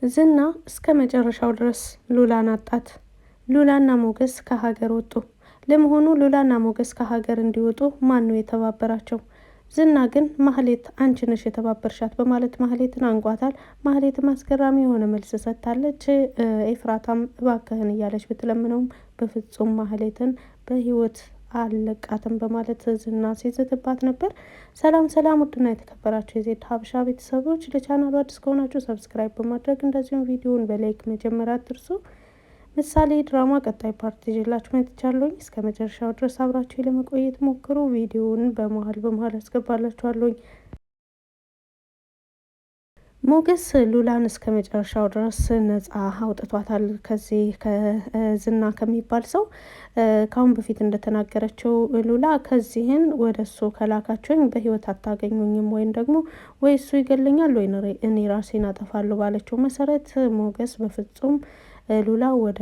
ዝና እስከ መጨረሻው ድረስ ሉላን አጣት። ሉላና ሞገስ ከሀገር ወጡ። ለመሆኑ ሉላና ሞገስ ከሀገር እንዲወጡ ማን ነው የተባበራቸው? ዝና ግን ማህሌት አንቺ ነሽ የተባበርሻት በማለት ማህሌትን አንቋታል። ማህሌትም አስገራሚ የሆነ መልስ ሰጥታለች። ኤፍራታም እባክህን እያለች ብትለምነውም በፍጹም ማህሌትን በህይወት አለቃትም በማለት ዝና ሲዝትባት ነበር። ሰላም ሰላም፣ ውድና የተከበራችሁ የዜድ ሀበሻ ቤተሰቦች ለቻናሉ አዲስ ከሆናችሁ ሰብስክራይብ በማድረግ እንደዚሁም ቪዲዮውን በላይክ መጀመሪያ አትርሱ። ምሳሌ ድራማ ቀጣይ ፓርት ይዤላችሁ መጥቻለሁኝ። እስከ መጨረሻው ድረስ አብራችሁ ለመቆየት ሞክሩ። ቪዲዮውን በመሀል አስገባላችኋለሁኝ። ሞገስ ሉላን እስከ መጨረሻው ድረስ ነጻ አውጥቷታል ከዚህ ከዝና ከሚባል ሰው። ካሁን በፊት እንደተናገረችው ሉላ ከዚህን ወደ እሱ ከላካችሁኝ በህይወት አታገኙኝም፣ ወይም ደግሞ ወይ እሱ ይገለኛል ወይ እኔ ራሴን አጠፋለሁ ባለችው መሰረት ሞገስ በፍጹም ሉላ ወደ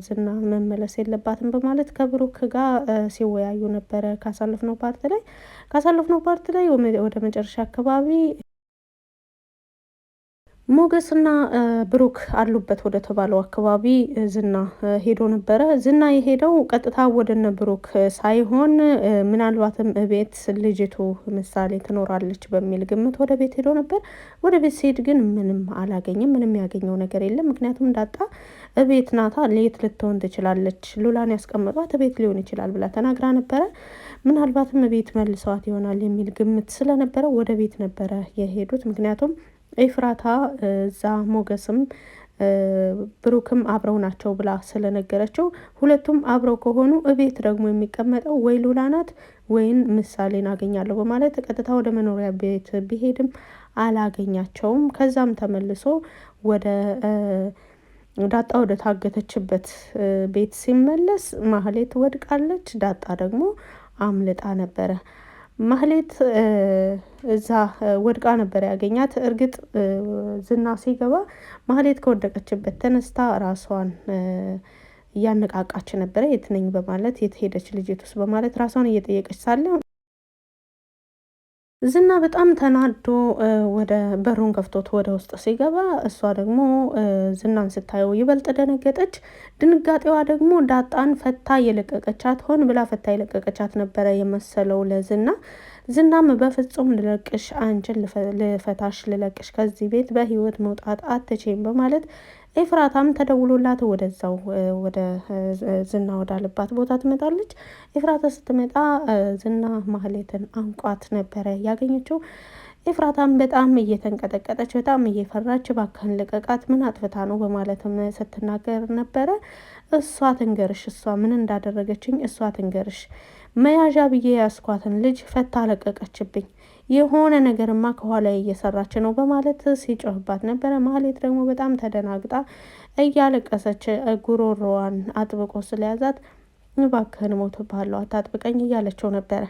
ዝና መመለስ የለባትም በማለት ከብሩክ ጋር ሲወያዩ ነበረ። ካሳለፍነው ፓርት ላይ ወደ መጨረሻ አካባቢ ሞገስና ብሩክ አሉበት ወደ ተባለው አካባቢ ዝና ሄዶ ነበረ። ዝና የሄደው ቀጥታ ወደነ ብሩክ ሳይሆን ምናልባትም ቤት ልጅቱ ምሳሌ ትኖራለች በሚል ግምት ወደ ቤት ሄዶ ነበር። ወደ ቤት ሲሄድ ግን ምንም አላገኘም። ምንም ያገኘው ነገር የለም። ምክንያቱም እንዳጣ ቤት ናታ፣ ሌት ልትሆን ትችላለች፣ ሉላን ያስቀመጧት ቤት ሊሆን ይችላል ብላ ተናግራ ነበረ። ምናልባትም ቤት መልሰዋት ይሆናል የሚል ግምት ስለነበረ ወደ ቤት ነበረ የሄዱት። ምክንያቱም ኤፍራታ እዛ ሞገስም ብሩክም አብረው ናቸው ብላ ስለነገረችው ሁለቱም አብረው ከሆኑ እቤት ደግሞ የሚቀመጠው ወይ ሉላ ናት ወይም ምሳሌን አገኛለሁ በማለት ቀጥታ ወደ መኖሪያ ቤት ቢሄድም አላገኛቸውም። ከዛም ተመልሶ ወደ ዳጣ ወደ ታገተችበት ቤት ሲመለስ ማህሌት ወድቃለች። ዳጣ ደግሞ አምልጣ ነበረ። ማህሌት እዛ ወድቃ ነበር ያገኛት። እርግጥ ዝና ሲገባ ማህሌት ከወደቀችበት ተነስታ ራሷን እያነቃቃች ነበረ። የት ነኝ በማለት የት ሄደች ልጅቱስ በማለት ራሷን እየጠየቀች ሳለ ዝና በጣም ተናዶ ወደ በሩን ከፍቶት ወደ ውስጥ ሲገባ እሷ ደግሞ ዝናን ስታየው ይበልጥ ደነገጠች። ድንጋጤዋ ደግሞ ዳጣን ፈታ የለቀቀቻት ሆን ብላ ፈታ የለቀቀቻት ነበረ የመሰለው ለዝና። ዝናም በፍጹም ልለቅሽ፣ አንቺን ልፈታሽ፣ ልለቅሽ ከዚህ ቤት በህይወት መውጣት አትችይም በማለት ኤፍራታም ተደውሎላት ወደዛው ወደ ዝና ወዳለባት ቦታ ትመጣለች። ኤፍራታ ስትመጣ ዝና ማህሌትን አንቋት ነበረ ያገኘችው። ኤፍራታም በጣም እየተንቀጠቀጠች በጣም እየፈራች እባክህን ልቀቃት፣ ምን አጥፍታ ነው በማለትም ስትናገር ነበረ። እሷ ትንገርሽ፣ እሷ ምን እንዳደረገችኝ እሷ ትንገርሽ፣ መያዣ ብዬ ያስኳትን ልጅ ፈታ ለቀቀችብኝ፣ የሆነ ነገርማ ከኋላ እየሰራች ነው በማለት ሲጮህባት ነበረ። ማህሌት ደግሞ በጣም ተደናግጣ እያለቀሰች ጉሮሮዋን አጥብቆ ስለያዛት እባክህን እሞትብሃለሁ አታጥብቀኝ እያለችው ነበረ።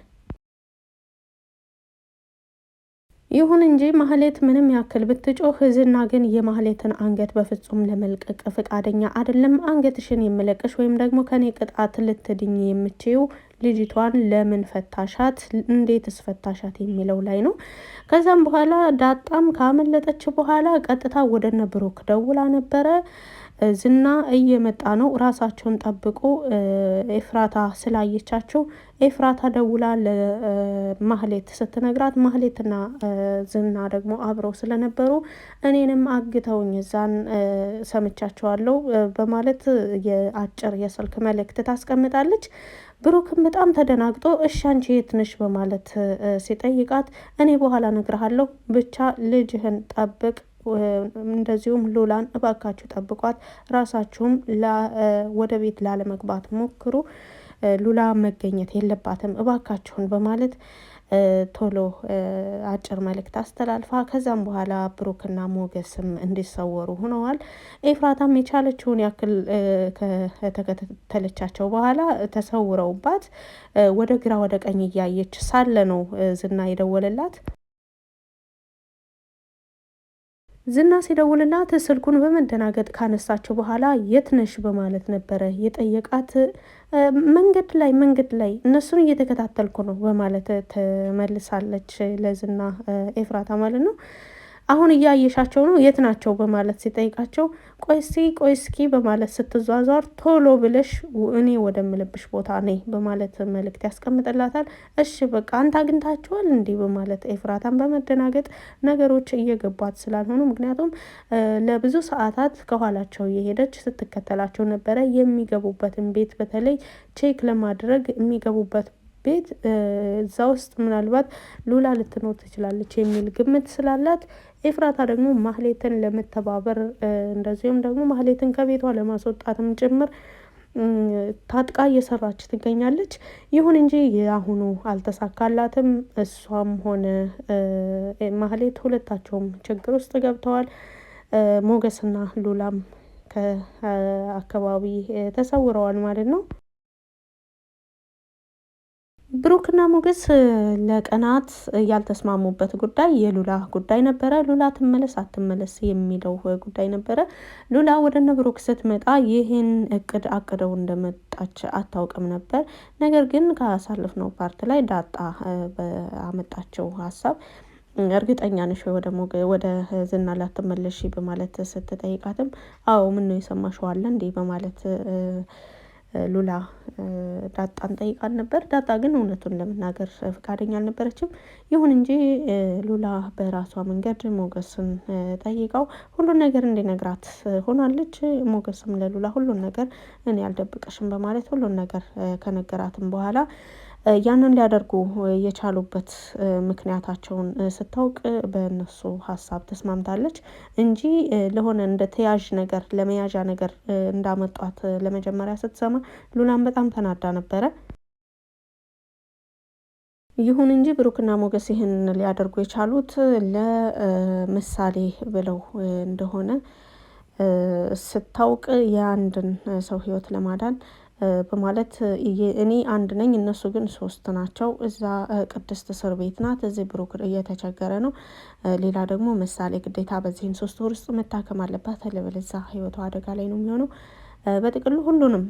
ይሁን እንጂ ማህሌት ምንም ያክል ብትጮህ ዝና ግን የማህሌትን አንገት በፍጹም ለመልቀቅ ፈቃደኛ አይደለም። አንገትሽን የምለቅሽ ወይም ደግሞ ከኔ ቅጣት ልትድኝ የምችው ልጅቷን ለምን ፈታሻት፣ እንዴትስ ፈታሻት የሚለው ላይ ነው። ከዛም በኋላ ዳጣም ካመለጠች በኋላ ቀጥታ ወደነ ብሩክ ደውላ ነበረ። ዝና እየመጣ ነው፣ ራሳቸውን ጠብቁ። ኤፍራታ ስላየቻቸው ኤፍራታ ደውላ ለማህሌት ስትነግራት ማህሌትና ዝና ደግሞ አብረው ስለነበሩ እኔንም አግተውኝ እዛን ሰምቻቸዋለሁ በማለት የአጭር የስልክ መልእክት ታስቀምጣለች። ብሩክም በጣም ተደናግጦ እሺ አንቺ የት ነሽ በማለት ሲጠይቃት እኔ በኋላ እነግርሃለሁ፣ ብቻ ልጅህን ጠብቅ፣ እንደዚሁም ሉላን እባካችሁ ጠብቋት፣ ራሳችሁም ወደ ቤት ላለመግባት ሞክሩ፣ ሉላ መገኘት የለባትም እባካችሁን በማለት ቶሎ አጭር መልእክት አስተላልፋ ከዛም በኋላ ብሩክና ሞገስም እንዲሰወሩ ሆነዋል። ኤፍራታም የቻለችውን ያክል ከተከተለቻቸው በኋላ ተሰውረውባት ወደ ግራ ወደ ቀኝ እያየች ሳለ ነው ዝና የደወለላት። ዝና ሲደውልላት ስልኩን በመደናገጥ ካነሳቸው በኋላ የት ነሽ በማለት ነበረ የጠየቃት። መንገድ ላይ እነሱን እየተከታተልኩ ነው በማለት ትመልሳለች ለዝና ኤፍራታ ማለት ነው። አሁን እያየሻቸው ነው የት ናቸው በማለት ሲጠይቃቸው ቆይ እስኪ በማለት ስትዟዟር ቶሎ ብለሽ እኔ ወደምልብሽ ቦታ ነይ በማለት መልእክት ያስቀምጥላታል። እሺ በቃ አንተ አግኝታችኋል እንዲህ በማለት ኤፍራታን በመደናገጥ ነገሮች እየገቧት ስላልሆኑ ምክንያቱም ለብዙ ሰዓታት ከኋላቸው እየሄደች ስትከተላቸው ነበረ። የሚገቡበትን ቤት በተለይ ቼክ ለማድረግ የሚገቡበት ቤት እዛ ውስጥ ምናልባት ሉላ ልትኖር ትችላለች የሚል ግምት ስላላት ኤፍራታ ደግሞ ማህሌትን ለመተባበር እንደዚሁም ደግሞ ማህሌትን ከቤቷ ለማስወጣትም ጭምር ታጥቃ እየሰራች ትገኛለች። ይሁን እንጂ የአሁኑ አልተሳካላትም። እሷም ሆነ ማህሌት ሁለታቸውም ችግር ውስጥ ገብተዋል። ሞገስና ሉላም ከአካባቢ ተሰውረዋል ማለት ነው። ብሩክና ሞገስ ለቀናት ያልተስማሙበት ጉዳይ የሉላ ጉዳይ ነበረ። ሉላ ትመለስ አትመለስ የሚለው ጉዳይ ነበረ። ሉላ ወደ እነ ብሩክ ስትመጣ ይህን እቅድ አቅደው እንደመጣች አታውቅም ነበር። ነገር ግን ካሳለፍነው ፓርት ላይ ዳጣ በአመጣቸው ሀሳብ እርግጠኛ ነሽ ወደ ዝና ላትመለሺ በማለት ስትጠይቃትም አዎ ምን ነው የሰማሽው አለ እንዴ በማለት ሉላ ዳጣን ጠይቃን ነበር። ዳጣ ግን እውነቱን ለመናገር ፈቃደኛ አልነበረችም። ይሁን እንጂ ሉላ በራሷ መንገድ ሞገስን ጠይቀው ሁሉን ነገር እንዲነግራት ሆናለች። ሞገስም ለሉላ ሁሉን ነገር እኔ አልደብቅሽም በማለት ሁሉን ነገር ከነገራትም በኋላ ያንን ሊያደርጉ የቻሉበት ምክንያታቸውን ስታውቅ በእነሱ ሀሳብ ተስማምታለች እንጂ ለሆነ እንደ ተያዥ ነገር ለመያዣ ነገር እንዳመጧት ለመጀመሪያ ስትሰማ ሉላን በጣም ተናዳ ነበረ። ይሁን እንጂ ብሩክና ሞገስ ይህን ሊያደርጉ የቻሉት ለምሳሌ ብለው እንደሆነ ስታውቅ የአንድን ሰው ሕይወት ለማዳን በማለት እኔ አንድ ነኝ እነሱ ግን 3 ናቸው። እዛ ቅድስት እስር ቤት ናት፣ እዚህ ብሩክ እየተቸገረ ነው። ሌላ ደግሞ ምሳሌ ግዴታ በዚህን 3 ወር ውስጥ መታከም አለባት፣ አለበለዚያ ህይወቷ አደጋ ላይ ነው የሚሆነው። በጥቅሉ ሁሉንም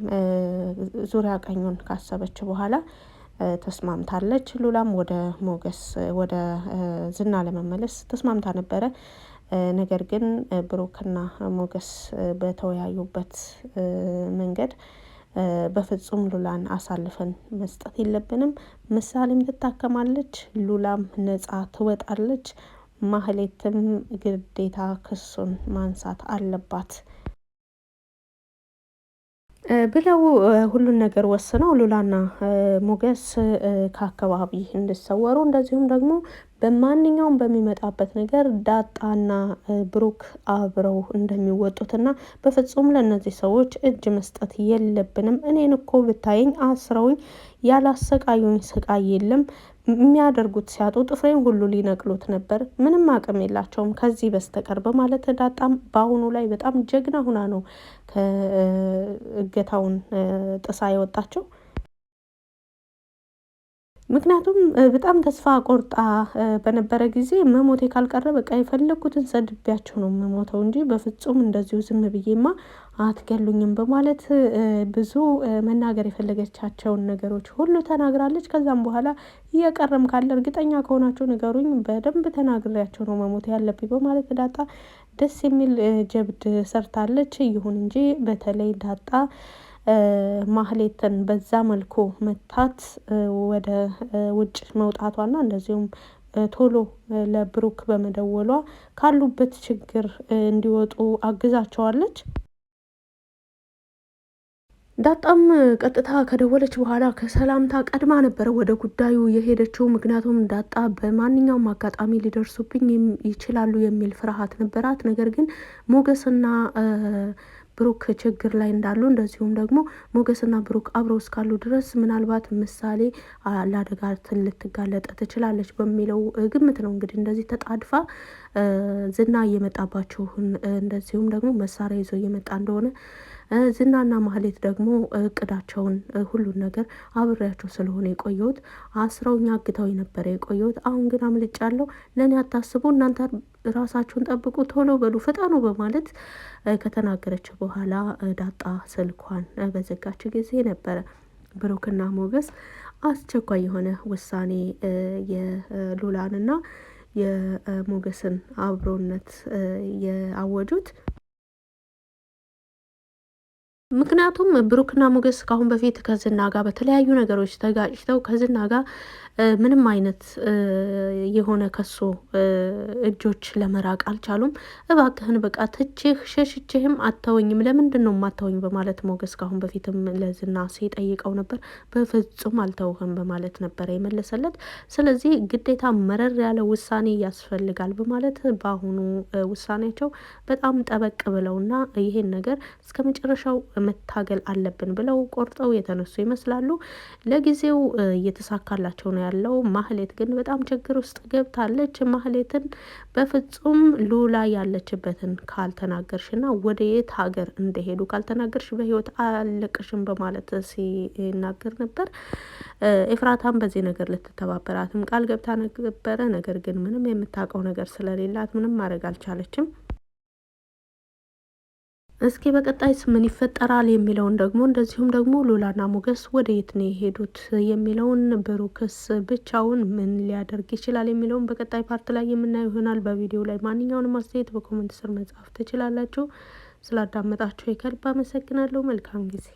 ዙሪያ ቀኙን ካሰበች በኋላ ተስማምታለች። ሉላም ወደ ሞገስ ወደ ዝና ለመመለስ ተስማምታ ነበረ። ነገር ግን ብሩክና ሞገስ በተወያዩበት መንገድ በፍጹም ሉላን አሳልፈን መስጠት የለብንም፣ ምሳሌም ትታከማለች፣ ሉላም ነጻ ትወጣለች፣ ማህሌትም ግዴታ ክሱን ማንሳት አለባት ብለው ሁሉን ነገር ወስነው ሉላና ሞገስ ከአካባቢ እንዲሰወሩ እንደዚሁም ደግሞ በማንኛውም በሚመጣበት ነገር ዳጣና ብሩክ አብረው እንደሚወጡትና በፍጹም ለእነዚህ ሰዎች እጅ መስጠት የለብንም። እኔን እኮ ብታየኝ አስረውኝ ያላሰቃዩኝ ስቃይ የለም። የሚያደርጉት ሲያጡ ጥፍሬን ሁሉ ሊነቅሉት ነበር። ምንም አቅም የላቸውም ከዚህ በስተቀር በማለት ዳጣም በአሁኑ ላይ በጣም ጀግና ሁና ነው ከእገታውን ጥሳ የወጣቸው። ምክንያቱም በጣም ተስፋ ቆርጣ በነበረ ጊዜ መሞቴ ካልቀረ በቃ የፈለኩትን ሰድቤያቸው ነው የምሞተው እንጂ በፍጹም እንደዚሁ ዝም ብዬማ አትገሉኝም በማለት ብዙ መናገር የፈለገቻቸውን ነገሮች ሁሉ ተናግራለች። ከዛም በኋላ እየቀረም ካለ እርግጠኛ ከሆናቸው ንገሩኝ፣ በደንብ ተናግሬያቸው ነው መሞት ያለብኝ በማለት ዳጣ ደስ የሚል ጀብድ ሰርታለች። ይሁን እንጂ በተለይ ዳጣ ማህሌትን በዛ መልኩ መታት ወደ ውጭ መውጣቷና እንደዚሁም ቶሎ ለብሩክ በመደወሏ ካሉበት ችግር እንዲወጡ አግዛቸዋለች። ዳጣም ቀጥታ ከደወለች በኋላ ከሰላምታ ቀድማ ነበረ ወደ ጉዳዩ የሄደችው። ምክንያቱም ዳጣ በማንኛውም አጋጣሚ ሊደርሱብኝ ይችላሉ የሚል ፍርሃት ነበራት። ነገር ግን ሞገስና ብሩክ ችግር ላይ እንዳሉ እንደዚሁም ደግሞ ሞገስና ብሩክ አብረው እስካሉ ድረስ ምናልባት ምሳሌ ለአደጋ ልትጋለጥ ትችላለች በሚለው ግምት ነው እንግዲህ እንደዚህ ተጣድፋ ዝና እየመጣባችሁን እንደዚሁም ደግሞ መሳሪያ ይዞ እየመጣ እንደሆነ ዝናና ማህሌት ደግሞ እቅዳቸውን ሁሉን ነገር አብሬያቸው ስለሆነ የቆየሁት አስረውኛ አግተው የነበረ የቆየሁት አሁን ግን አምልጫለሁ፣ ለእኔ አታስቡ፣ እናንተ ራሳችሁን ጠብቁ፣ ቶሎ በሉ፣ ፍጠኑ በማለት ከተናገረች በኋላ ዳጣ ስልኳን በዘጋች ጊዜ ነበረ ብሩክና ሞገስ አስቸኳይ የሆነ ውሳኔ የሉላንና የሞገስን አብሮነት ያወጁት። ምክንያቱም ብሩክና ሞገስ ከአሁን በፊት ከዝና ጋር በተለያዩ ነገሮች ተጋጭተው ከዝና ጋር ምንም አይነት የሆነ ከሱ እጆች ለመራቅ አልቻሉም። እባክህን በቃ ትቼህ ሸሽቼህም አተወኝም፣ ለምንድን ነው የማተወኝ በማለት ሞገስ ከአሁን በፊትም ለዝና ሲጠይቀው ነበር። በፍጹም አልተውህም በማለት ነበረ የመለሰለት። ስለዚህ ግዴታ መረር ያለ ውሳኔ ያስፈልጋል በማለት በአሁኑ ውሳኔያቸው በጣም ጠበቅ ብለውና ይሄን ነገር እስከ መጨረሻው መታገል አለብን ብለው ቆርጠው የተነሱ ይመስላሉ። ለጊዜው እየተሳካላቸው ነው ያለው። ማህሌት ግን በጣም ችግር ውስጥ ገብታለች። ማህሌትን በፍጹም ሉላ ያለችበትን ካልተናገርሽና ወደ የት ሀገር እንደሄዱ ካልተናገርሽ በህይወት አለቅሽም በማለት ሲናገር ነበር። ኤፍራታም በዚህ ነገር ልትተባበራትም ቃል ገብታ ነበረ። ነገር ግን ምንም የምታውቀው ነገር ስለሌላት ምንም ማድረግ አልቻለችም። እስኪ በቀጣይስ ምን ይፈጠራል የሚለውን ደግሞ እንደዚሁም ደግሞ ሉላና ሞገስ ወደ የት ነው የሄዱት የሚለውን ብሩክስ ብቻውን ምን ሊያደርግ ይችላል የሚለውን በቀጣይ ፓርት ላይ የምናየው ይሆናል። በቪዲዮ ላይ ማንኛውንም አስተያየት በኮሜንት ስር መጻፍ ትችላላችሁ። ስላዳመጣችሁ ከልብ አመሰግናለሁ። መልካም ጊዜ